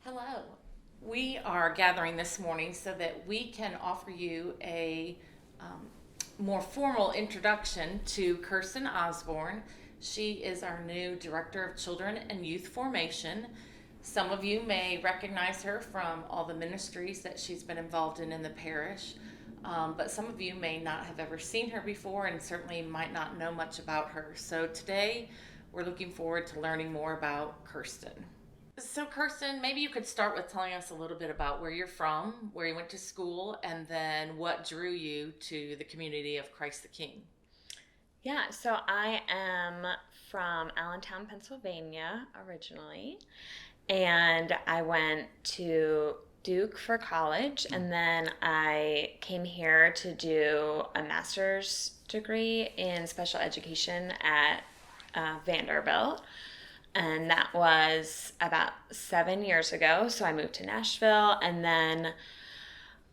Hello. We are gathering this morning so that we can offer you a um, more formal introduction to Kirsten Osborne. She is our new Director of Children and Youth Formation. Some of you may recognize her from all the ministries that she's been involved in the parish, but some of you may not have ever seen her before and certainly might not know much about her. So today we're looking forward to learning more about Kirsten. So, Kirsten, maybe you could start with telling us a little bit about where you're from, where you went to school, and then what drew you to the community of Christ the King. Yeah, so I am from Allentown, Pennsylvania originally, and I went to Duke for college, and then I came here to do a master's degree in special education at Vanderbilt. And that was about 7 years ago. So I moved to Nashville, and then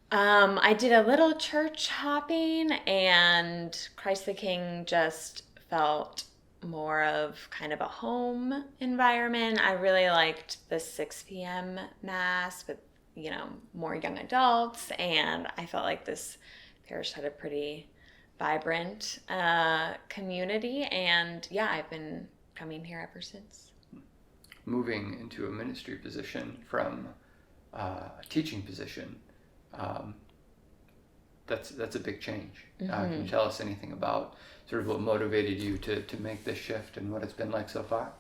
I did a little church hopping, and Christ the King just felt more of kind of a home environment. I really liked the 6 p.m. mass with, more young adults, and I felt like this parish had a pretty vibrant community, and yeah, I've been coming here ever since. Moving into a ministry position from a teaching position, that's a big change. Can you tell us anything about sort of what motivated you to make this shift and what it's been like so far?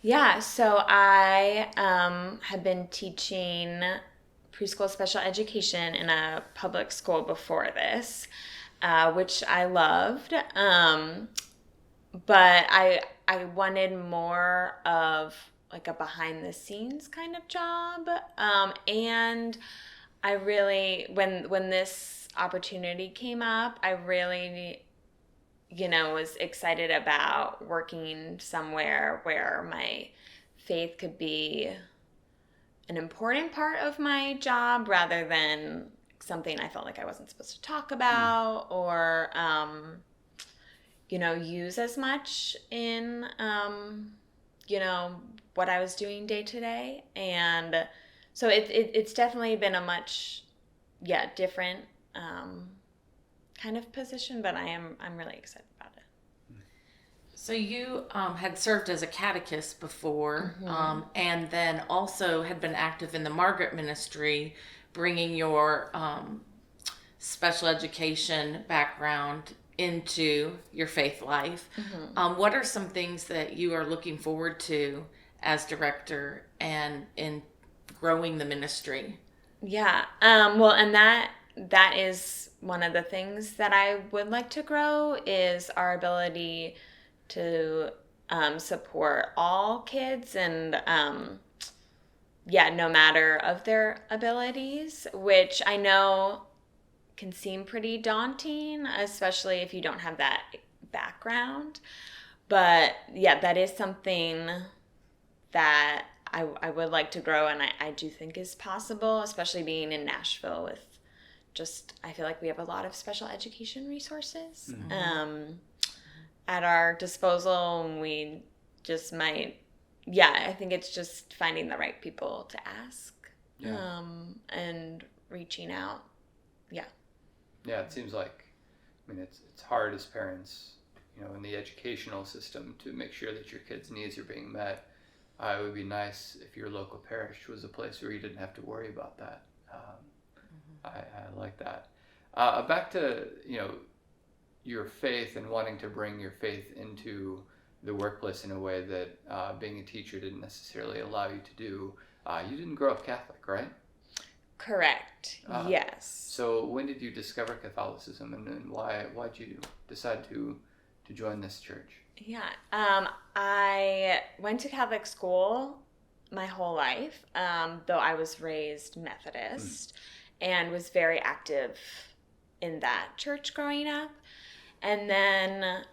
Yeah, so I had been teaching preschool special education in a public school before this, which I loved. But I wanted more of like a behind the scenes kind of job. And I really, when this opportunity came up, I really, was excited about working somewhere where my faith could be an important part of my job rather than something I felt like I wasn't supposed to talk about or, use as much in, what I was doing day to day. And so it's definitely been a much, different kind of position, but I'm really excited about it. So you had served as a catechist before, and then also had been active in the Margaret Ministry, bringing your special education background into your faith life. What are some things that you are looking forward to as director and in growing the ministry? Yeah. Well, and that is one of the things that I would like to grow is our ability to support all kids and no matter of their abilities, which I know can seem pretty daunting, especially if you don't have that background. But yeah, that is something that I would like to grow, and I do think is possible, especially being in Nashville with I feel like we have a lot of special education resources at our disposal, and we just might, I think it's just finding the right people to ask and reaching out. Yeah, it seems like, it's hard as parents, in the educational system to make sure that your kids' needs are being met. It would be nice if your local parish was a place where you didn't have to worry about that. I like that. Back to, your faith and wanting to bring your faith into the workplace in a way that being a teacher didn't necessarily allow you to do. You didn't grow up Catholic, right? Correct. Yes. So when did you discover Catholicism, and why'd you decide to join this church? Yeah. I went to Catholic school my whole life, though I was raised Methodist and was very active in that church growing up. And then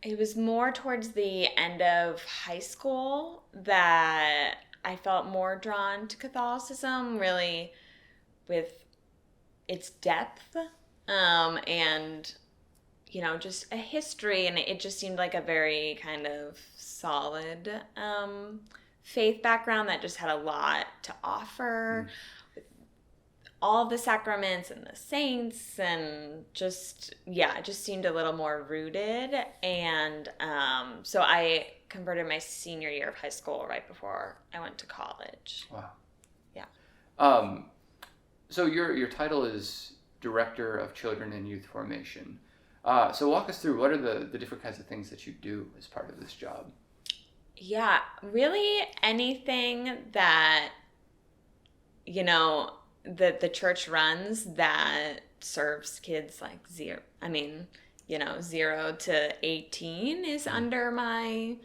it was more towards the end of high school that I felt more drawn to Catholicism, really with its depth and, just a history. And it just seemed like a very kind of solid faith background that just had a lot to offer. All the sacraments and the saints, and just, it just seemed a little more rooted. And so I converted my senior year of high school right before I went to college. Wow. Yeah. So your title is Director of Children and Youth Formation. So walk us through, what are the different kinds of things that you do as part of this job? Yeah, really anything that, the church runs that serves kids like 0 to 18 is under my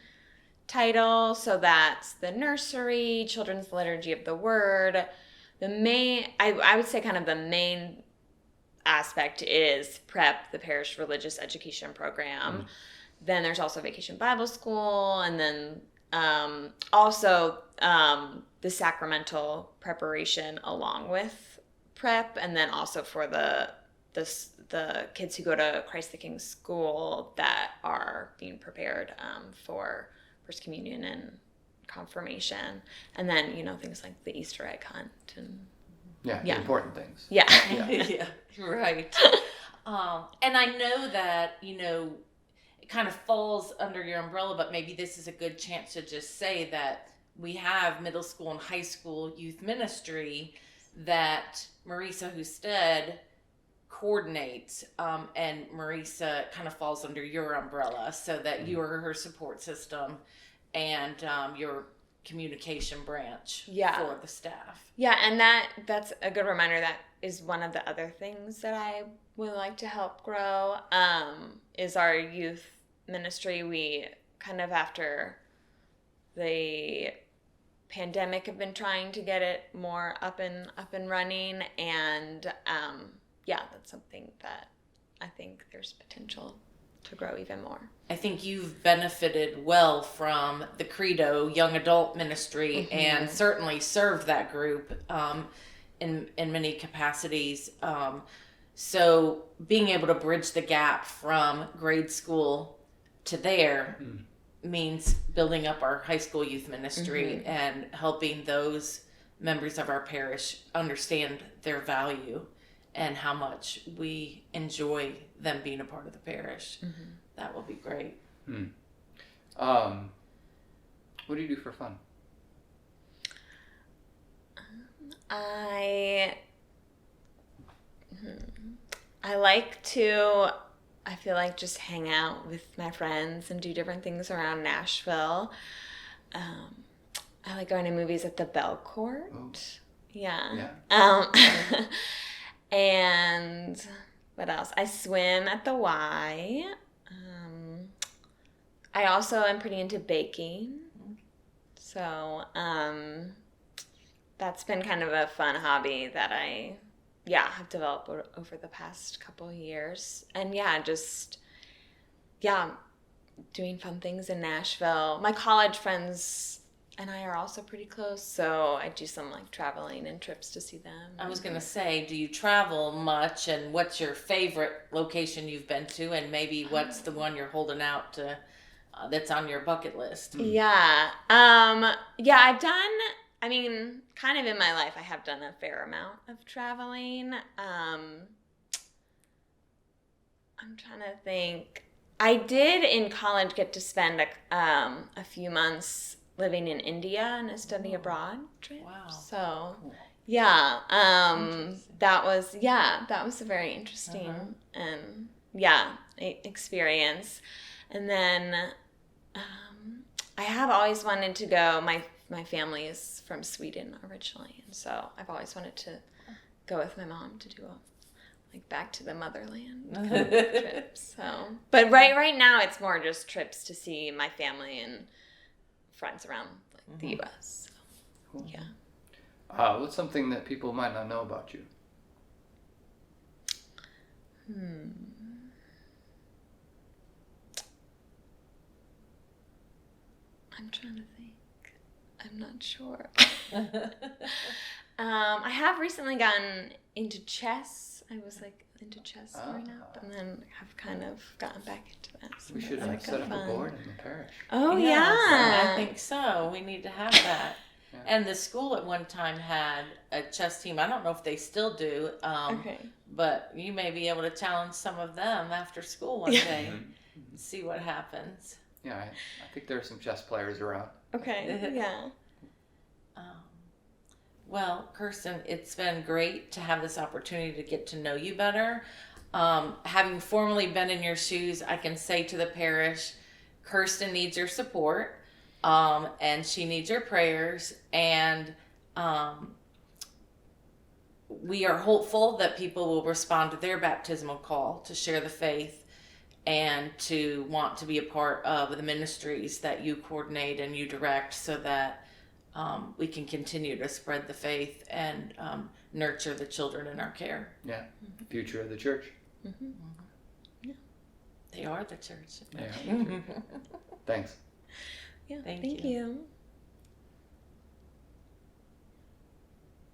title. So that's the nursery, children's liturgy of the word. The main, I would say kind of the main aspect is PrEP, the parish religious education program. Then there's also Vacation Bible School, and then also the sacramental preparation along with PrEP, and then also for the kids who go to Christ the King school that are being prepared for First Communion and confirmation, and then things like the Easter egg hunt and the important things. Yeah. Right. And I know that it kind of falls under your umbrella, but maybe this is a good chance to just say that we have middle school and high school youth ministry that Marisa Husted coordinates, and Marisa kind of falls under your umbrella, so that you are her support system and your communication branch for the staff. Yeah, and that's a good reminder. That is one of the other things that I would like to help grow, is our youth ministry. We kind of, after the pandemic, have been trying to get it more up and running, and that's something that I think there's potential to grow even more. I think you've benefited well from the Credo young adult ministry, and certainly served that group in many capacities. So being able to bridge the gap from grade school to there means building up our high school youth ministry and helping those members of our parish understand their value and how much we enjoy them being a part of the parish. That will be great. What do you do for fun? I like to, I feel like, just hang out with my friends and do different things around Nashville. I like going to movies at the Belcourt. Oh. Yeah. And what else? I swim at the Y. I also am pretty into baking. So that's been kind of a fun hobby that I have developed over the past couple of years. And doing fun things in Nashville. My college friends and I are also pretty close, so I do some traveling and trips to see them. I was going to say, do you travel much, and what's your favorite location you've been to, and maybe what's the one you're holding out to that's on your bucket list? Yeah. I've done, kind of in my life, I have done a fair amount of traveling. I'm trying to think. I did in college get to spend a few months living in India in a study abroad trip. Wow. So, that was a very interesting and experience. And then I have always wanted to go. My family is from Sweden originally, and so I've always wanted to go with my mom to do back to the motherland kind of trips. So, but right now it's more just trips to see my family and friends around the U.S. So, cool. Yeah. What's something that people might not know about you? I'm trying to think. I'm not sure. I have recently gotten into chess. I was like into chess growing up, and then have kind of gotten back into that. So We should that's, like, set up fun. a board in the parish. Oh Yes, yeah. I think so. We need to have that. Yeah. And the school at one time had a chess team. I don't know if they still do, Okay. but you may be able to challenge some of them after school one day and see what happens. Yeah, I think there are some chess players around. Okay. Yeah. Well, Kirsten, it's been great to have this opportunity to get to know you better. Having formerly been in your shoes, I can say to the parish, Kirsten needs your support, and she needs your prayers, and we are hopeful that people will respond to their baptismal call to share the faith and to want to be a part of the ministries that you coordinate and you direct, so that we can continue to spread the faith and nurture the children in our care. Yeah, future of the church. Mm-hmm. Yeah. They are the church. Yeah. Thanks. Yeah. Thank Thank you. you.